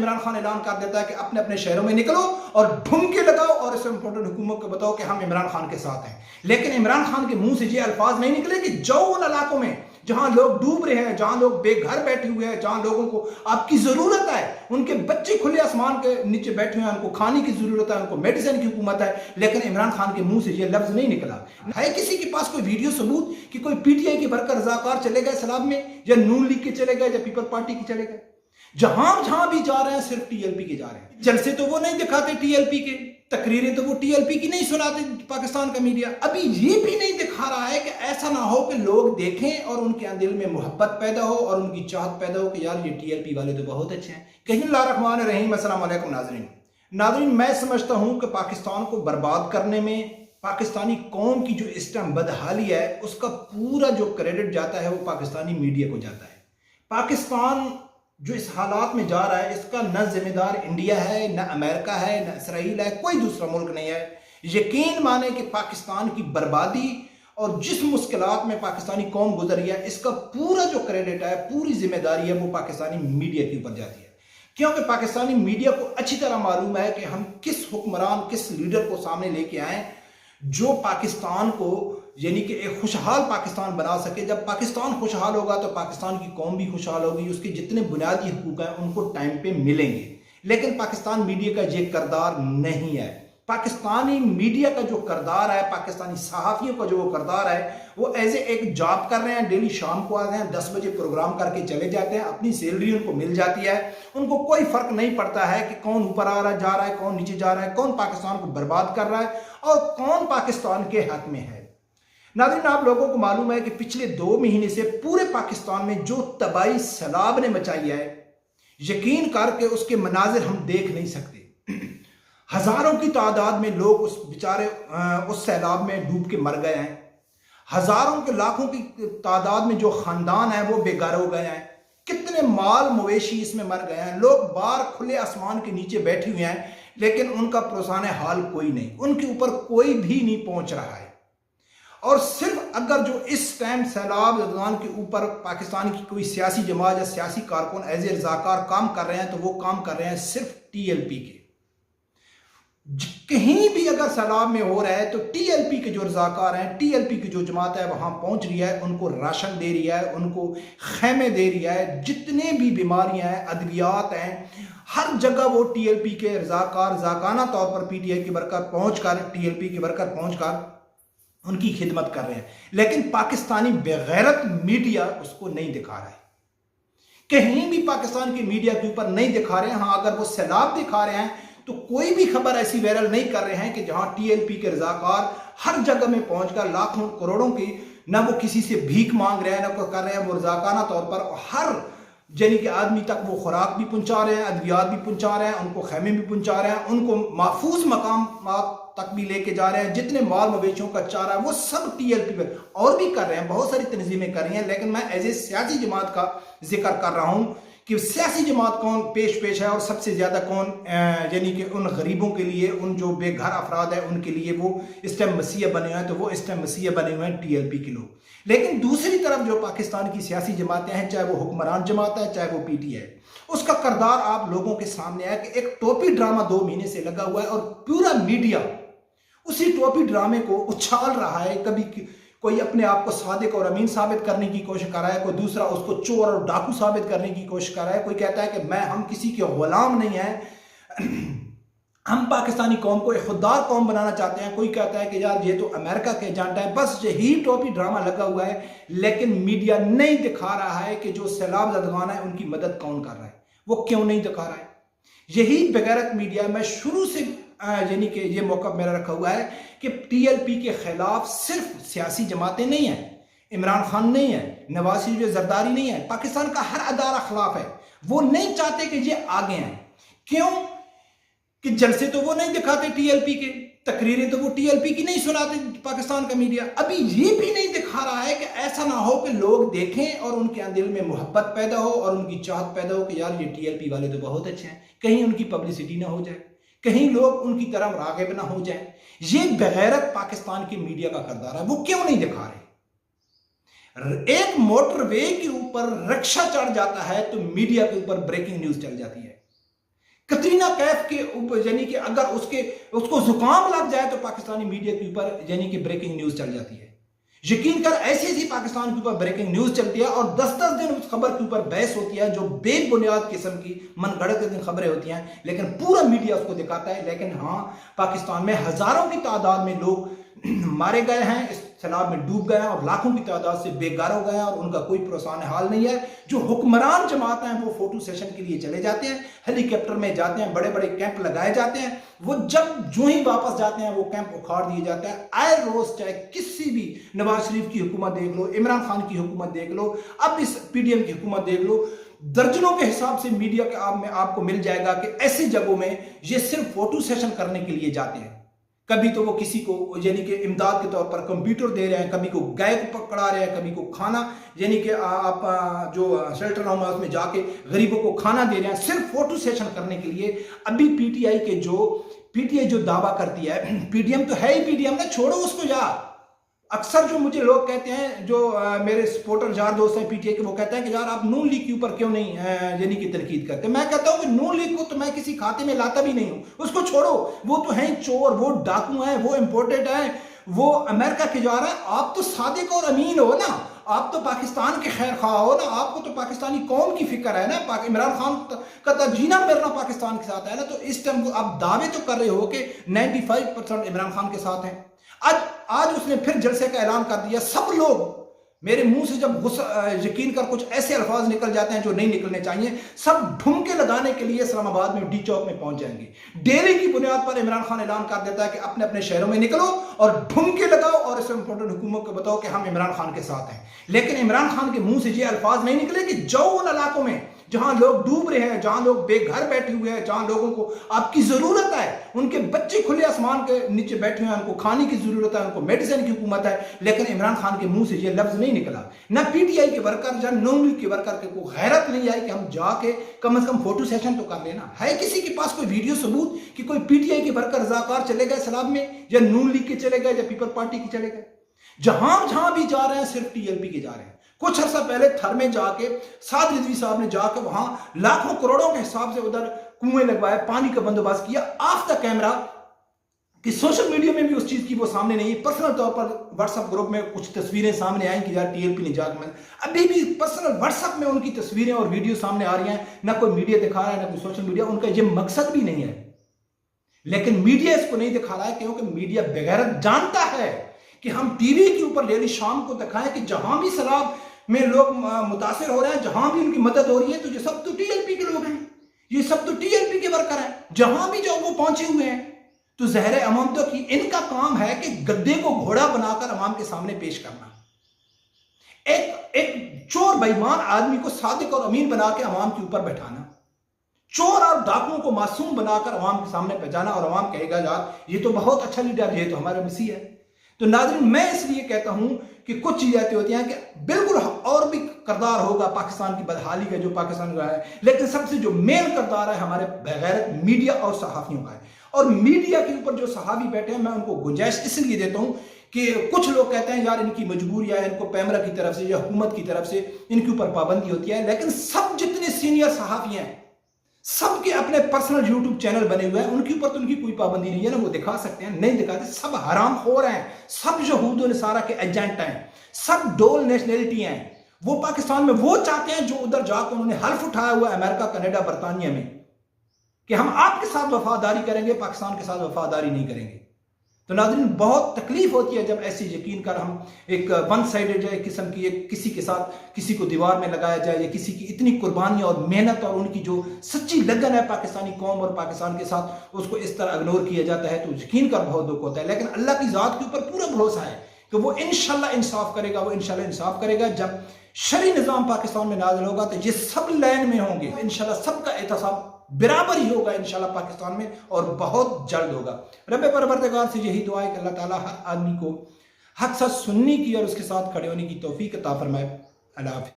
इमरान खान ऐलान कर देता है कि अपने अपने शहरों में निकलो और ढूंढके लगाओ और इस इम्पोर्टेंट हुकूमत को बताओ कि हम इमरान खान के साथ हैं। लेकिन इमरान खान के मुंह से ये अल्फाज नहीं निकले कि जाओ उन इलाकों में जहां लोग डूब रहे हैं, जहां लोग बेघर बैठे हुए हैं, जहां लोगों को आपकी जरूरत है, उनके बच्चे खुले आसमान के नीचे बैठे हुए हैं, उनको खाने की जरूरत है, उनको मेडिसिन की हुकूमत है। लेकिन इमरान खान के मुंह से यह लफ्ज नहीं निकला। है किसी के पास कोई वीडियो सबूत कि कोई पीटीआई के वर्कर रजाकार चले गए सैलाब में, या नून लीग के चले गए, या पीपल पार्टी के चले गए? जहां जहां भी जा रहे हैं सिर्फ टीएलपी के जा रहे हैं। जलसे तो वो नहीं दिखाते टीएलपी के, तकरीरें तो वो टीएलपी की नहीं सुनाते पाकिस्तान का मीडिया। अभी ये भी नहीं दिखा रहा है कि ऐसा ना हो कि लोग देखें और उनके दिल में मोहब्बत पैदा हो और उनकी चाहत पैदा हो कि यार ये टीएलपी वाले तो बहुत अच्छे हैं। कहीं अस्सलाम वालेकुम नाज़रीन, मैं समझता हूं कि पाकिस्तान को बर्बाद करने में पाकिस्तानी कौम की जो इस टाइम बदहाली है उसका पूरा जो क्रेडिट जाता है वो पाकिस्तानी मीडिया को जाता है। पाकिस्तान जो इस हालात में जा रहा है इसका न जिम्मेदार इंडिया है, न अमेरिका है, न इसराइल है, कोई दूसरा मुल्क नहीं है। यकीन माने कि पाकिस्तान की बर्बादी और जिस मुश्किलात में पाकिस्तानी कौम गुजर रही है इसका पूरा जो क्रेडिट है, पूरी जिम्मेदारी है वो पाकिस्तानी मीडिया के ऊपर जाती है। क्योंकि पाकिस्तानी मीडिया को अच्छी तरह मालूम है कि हम किस हुक्मरान, किस लीडर को सामने लेके आए जो पाकिस्तान को यानी कि एक खुशहाल पाकिस्तान बना सके। जब पाकिस्तान खुशहाल होगा तो पाकिस्तान की कौम भी खुशहाल होगी, उसके जितने बुनियादी हुकूक हैं उनको टाइम पे मिलेंगे। लेकिन पाकिस्तान मीडिया का ये किरदार नहीं है। पाकिस्तानी मीडिया का जो किरदार है, पाकिस्तानी सहाफ़ियों का जो किरदार है, वो एज एक जॉब कर रहे हैं। डेली शाम को आते हैं, 10 बजे प्रोग्राम करके चले जाते हैं, अपनी सैलरी उनको मिल जाती है, उनको कोई फर्क नहीं पड़ता है कि कौन ऊपर आ रहा जा रहा है, कौन नीचे जा रहा है, कौन पाकिस्तान को बर्बाद कर रहा है और कौन पाकिस्तान के हक में है। नाज़रीन, आप लोगों को मालूम है कि पिछले 2 महीने से पूरे पाकिस्तान में जो तबाही सैलाब ने मचाई है, यकीन करके उसके मनाजिर हम देख नहीं सकते। हजारों की तादाद में लोग उस बेचारे उस सैलाब में डूब के मर गए हैं। हजारों के लाखों की तादाद में जो खानदान है वो बेघर हो गए हैं। कितने माल मवेशी इसमें मर गए हैं। लोग बाहर खुले आसमान के नीचे बैठे हुए हैं लेकिन उनका पुरसाने हाल कोई नहीं, उनके ऊपर कोई भी नहीं पहुंच रहा है। और सिर्फ अगर जो इस टाइम सैलाब जदगान के ऊपर पाकिस्तान की कोई सियासी जमात या सियासी कारकुन एज ए रजाकार काम कर रहे हैं तो वो काम कर रहे हैं सिर्फ टीएलपी के। कहीं भी अगर सैलाब में हो रहा है तो टीएलपी के जो रजाकार हैं, टीएलपी की जो जमात है वहां पहुंच रही है, उनको राशन दे रही है, उनको खैमे दे रही है। जितने भी बीमारियां हैं, अद्वियात हैं, हर जगह वो टीएलपी के रजाकार रजाकाना तौर पर पीटीआई के वर्कर पहुंचकर, टीएलपी के वर्कर पहुंचकर उनकी खिदमत कर रहे हैं। लेकिन पाकिस्तानी बेगैरत मीडिया उसको नहीं दिखा रहा है, कहीं भी पाकिस्तान की मीडिया के ऊपर नहीं दिखा रहे हैं। हाँ, अगर वो सैलाब दिखा रहे हैं तो कोई भी खबर ऐसी वायरल नहीं कर रहे हैं कि जहां टीएलपी के रजाकार हर जगह में पहुंचकर लाखों करोड़ों की, ना वो किसी से भीख मांग रहे हैं, ना को कर रहे हैं, वो रजाकाना तौर पर हर यानी कि आदमी तक वो खुराक भी पहुंचा रहे हैं, अद्वियात भी पहुंचा रहे हैं, उनको खैमे भी पहुंचा रहे हैं, उनको महफूज मकाम तक भी लेके जा रहे हैं। जितने माल मवेशियों का चारा है वो सब टीएलपी पे और भी कर रहे हैं, बहुत सारी तंजीमें कर रही हैं। लेकिन मैं एज ए सियासी जमात का जिक्र कर रहा हूं कि सियासी जमात कौन पेश है और सबसे ज्यादा कौन यानी कि उन गरीबों के लिए, उन जो बेघर अफराद है उनके लिए वो इस टाइम मसीह बने हुए हैं। तो वो इस टाइम मसीह बने हुए हैं टीएलपी के लोग। लेकिन दूसरी तरफ जो पाकिस्तान की सियासी जमातें हैं, चाहे वो हुक्मरान जमात है, चाहे वो पीटीआई, उसका किरदार आप लोगों के सामने है कि एक टोपी ड्रामा 2 महीने से लगा हुआ है और पूरा मीडिया उसी टोपी ड्रामे को उछाल रहा है। कभी कोई अपने आप को सादिक और अमीन साबित करने की कोशिश कर रहा है, कोई दूसरा उसको चोर और डाकू साबित करने की कोशिश कर रहा है, कोई कहता है कि हम किसी के गुलाम नहीं हैं, हम पाकिस्तानी कौम को एक खुददार कौम बनाना चाहते हैं, कोई कहता है कि यार ये तो अमेरिका के एजेंट है। बस यही टोपी ड्रामा लगा हुआ है। लेकिन मीडिया नहीं दिखा रहा है कि जो सैलाब जदगान है उनकी मदद कौन कर रहा है, वो क्यों नहीं दिखा रहा है। यही बेगैरत मीडिया। मैं शुरू से यानी कि ये मौका मेरा रखा हुआ है कि टीएलपी के खिलाफ सिर्फ सियासी जमातें नहीं हैं, इमरान खान नहीं है, नवाज शरीफ जरदारी नहीं है, पाकिस्तान का हर अदारा खिलाफ है। वो नहीं चाहते कि ये आगे आए। क्यों कि जलसे तो वो नहीं दिखाते टीएलपी के, तकरीरें तो वो टीएलपी की नहीं सुनाते पाकिस्तान का मीडिया। अभी ये भी नहीं दिखा रहा है कि ऐसा ना हो कि लोग देखें और उनके दिल में मोहब्बत पैदा हो और उनकी चाहत पैदा हो कि यार ये टीएलपी वाले तो बहुत अच्छे हैं, कहीं उनकी पब्लिसिटी ना हो जाए, कहीं लोग उनकी तरफ राग़िब ना हो जाए। ये बेगैरत पाकिस्तान की मीडिया का किरदार है। वो क्यों नहीं दिखा रहे। एक मोटरवे के ऊपर रिक्शा चढ़ जाता है तो मीडिया के ऊपर ब्रेकिंग न्यूज चल जाती है। कतरीना कैफ के ऊपर यानी कि अगर उसको जुकाम लग जाए तो पाकिस्तानी मीडिया के ऊपर यानी कि ब्रेकिंग न्यूज चल जाती है। यकीन कर ऐसी ऐसी पाकिस्तान के ऊपर ब्रेकिंग न्यूज चलती है और 10-10 दिन उस खबर के ऊपर बहस होती है, जो बेबुनियाद किस्म की मनगढ़ंत खबरें होती हैं, लेकिन पूरा मीडिया उसको दिखाता है। लेकिन हाँ, पाकिस्तान में हजारों की तादाद में लोग मारे गए हैं, इस सैलाब में डूब गए हैं और लाखों की तादाद से बेघर हो गए हैं और उनका कोई प्रोत्साहन हाल नहीं है। जो हुक्मरान जमात हैं वो फोटो सेशन के लिए चले जाते हैं, हेलीकॉप्टर में जाते हैं, बड़े बड़े कैंप लगाए जाते हैं, वो जो ही वापस जाते हैं वो कैंप उखाड़ दिए जाते हैं। आए रोज चाहे किसी भी नवाज शरीफ की हुकूमत देख लो, इमरान खान की हुकूमत देख लो, अब इस पीडीएम की हुकूमत देख लो, दर्जनों के हिसाब से मीडिया के आपको मिल जाएगा कि ऐसी जगहों में ये सिर्फ फोटो सेशन करने के लिए जाते हैं। कभी तो वो किसी को यानी कि इमदाद के तौर पर कंप्यूटर दे रहे हैं, कभी को गाय को पकड़ा रहे हैं, कभी को खाना यानी कि आप जो शेल्टर होम है उसमें जाके गरीबों को खाना दे रहे हैं, सिर्फ फोटो सेशन करने के लिए। अभी पीटीआई जो दावा करती है, पीडीएम तो है ही पीडीएम ना, छोड़ो उसको यार। अक्सर जो मुझे लोग कहते हैं, जो मेरे सपोर्टर यार दोस्त हैं पीटीआई के, वो कहते हैं कि यार आप नून लीग के ऊपर क्यों नहीं यानी कि तनकीद करते। मैं कहता हूं कि नून लीग को तो मैं किसी खाते में लाता भी नहीं हूं, उसको छोड़ो, वो तो हैं चोर, वो डाकू हैं, वो इंपोर्टेड हैं, वो अमेरिका के जा रहा है। आप तो सादिक और अमीन हो ना, आप तो पाकिस्तान के खैर खा हो ना, आपको तो पाकिस्तानी कौम की फिक्र है ना, इमरान खान का तो जीना मरना पाकिस्तान के साथ है ना। तो इस टाइम आप दावे तो कर रहे हो कि 95% इमरान खान के साथ हैं। आज उसने फिर जलसे का ऐलान कर दिया। सब लोग मेरे मुंह से जब यकीन कर कुछ ऐसे अल्फाज निकल जाते हैं जो नहीं निकलने चाहिए, सब ढुमके लगाने के लिए इस्लामाबाद में डी चौक में पहुंच जाएंगे। डेली की बुनियाद पर इमरान खान ऐलान कर देता है कि अपने अपने शहरों में निकलो और ढुमके लगाओ और इस इंपॉर्टेंट हुकूमत को बताओ कि हम इमरान खान के साथ हैं। लेकिन इमरान खान के मुंह से ये अल्फाज नहीं निकले कि जाओ उन इलाकों में जहां लोग डूब रहे हैं, जहां लोग बेघर बैठे हुए हैं, जहां लोगों को आपकी जरूरत है, उनके बच्चे खुले आसमान के नीचे बैठे हुए हैं, उनको खाने की जरूरत है, उनको मेडिसिन की हुकूमत है। लेकिन इमरान खान के मुंह से ये लफ्ज नहीं निकला। ना पीटीआई के वर्कर या नून लीग के वर्कर को गैरत नहीं आई कि हम जाके कम से कम फोटो सेशन तो कर लेना। है किसी के पास कोई वीडियो सबूत कि कोई पीटीआई के वर्कर रज़ाकार चले गए सैलाब में, या नून लीग के चले गए, या पीपल पार्टी के चले गए? जहां भी जा रहे हैं सिर्फ टीएलपी के जा रहे हैं। कुछ अर्सा पहले थर में जाके साद रिजवी साहब ने जाकर वहां लाखों करोड़ों के हिसाब से उधर कुएं लगवाए, पानी का बंदोबस्त किया ऑफ द कैमरा, कि सोशल मीडिया में भी उस चीज की वो सामने नहीं है। पर्सनल तौर पर व्हाट्सएप ग्रुप में कुछ तस्वीरें सामने आई कि यार टीएलपी ने जाकर, अभी भी पर्सनल व्हाट्सएप में उनकी तस्वीरें और वीडियो सामने आ रही हैं। ना कोई मीडिया दिखा रहा है, ना कोई सोशल मीडिया, उनका ये मकसद भी नहीं है। लेकिन मीडिया इसको नहीं दिखा रहा है क्योंकि मीडिया बेगैरत जानता है कि हम टीवी के ऊपर डेली शाम को दिखाएं कि जहां भी सैलाब में लोग मुतासिर हो रहे हैं, जहां भी उनकी मदद हो रही है, तो ये सब तो टीएलपी के लोग हैं, ये सब तो टीएलपी के वर्कर हैं। जहां भी जो वो पहुंचे हुए हैं, तो ज़हर अवाम तो कि इनका काम है कि गद्दे को घोड़ा बनाकर अवाम के सामने पेश करना, एक चोर बेईमान आदमी को सादिक और अमीन बना के अवाम के ऊपर बैठाना, चोर और डाकुओं को मासूम बनाकर अवाम के सामने पहुंचाना, और अवाम कहेगा यार ये तो बहुत अच्छा लीडर, ये तो हमारा मसीह है। तो नाज़रीन, मैं इसलिए कहता हूं कि कुछ चीजें ऐसी होती हैं कि बिल्कुल और भी किरदार होगा पाकिस्तान की बदहाली का जो पाकिस्तान का है, लेकिन सबसे जो मेन किरदार है हमारे बगैरत मीडिया और सहाफियों का है। और मीडिया के ऊपर जो सहाफी बैठे हैं, मैं उनको गुंजाइश इसलिए देता हूं कि कुछ लोग कहते हैं यार इनकी मजबूरी है, इनको पैमरा की तरफ से या हुकूमत की तरफ से इनके ऊपर पाबंदी होती है। लेकिन सब जितने सीनियर सहाफी हैं, सबके अपने पर्सनल यूट्यूब चैनल बने हुए हैं, उनके ऊपर तो उनकी कोई पाबंदी नहीं है ना, वो दिखा सकते हैं, नहीं दिखाते। सब हरामखोर हैं, सब यहूद व नसारा के एजेंट हैं, सब डोल नेशनैलिटी हैं। वो पाकिस्तान में वो चाहते हैं जो उधर जाकर उन्होंने हल्फ उठाया हुआ अमेरिका, कनाडा, बरतानिया में कि हम आपके साथ वफादारी करेंगे, पाकिस्तान के साथ वफादारी नहीं करेंगे। तो नाज़रीन, बहुत तकलीफ होती है जब ऐसी यकीन कर हम एक वन साइडेड जो किस्म की एक किसी के साथ किसी को दीवार में लगाया जाए, या किसी की इतनी कुर्बानी और मेहनत और उनकी जो सच्ची लगन है पाकिस्तानी कौम और पाकिस्तान के साथ, उसको इस तरह इग्नोर किया जाता है, तो यकीन कर बहुत दुख होता है। लेकिन अल्लाह की ज़ात के ऊपर पूरा भरोसा है कि वो इंशाल्लाह इंसाफ करेगा, वो इंशाल्लाह इंसाफ करेगा। जब शरी निज़ाम पाकिस्तान में नाज़िल होगा तो ये सब लाइन में होंगे इंशाल्लाह, सबका एहतसाब बराबर ही होगा इंशाल्लाह पाकिस्तान में, और बहुत जल्द होगा। रब परवरदिगार से यही दुआ है कि अल्लाह ताला हर आदमी को हक सच सुनने की और उसके साथ खड़े होने की तौफीक अता फरमाए। अल्लाह हाफ़िज़।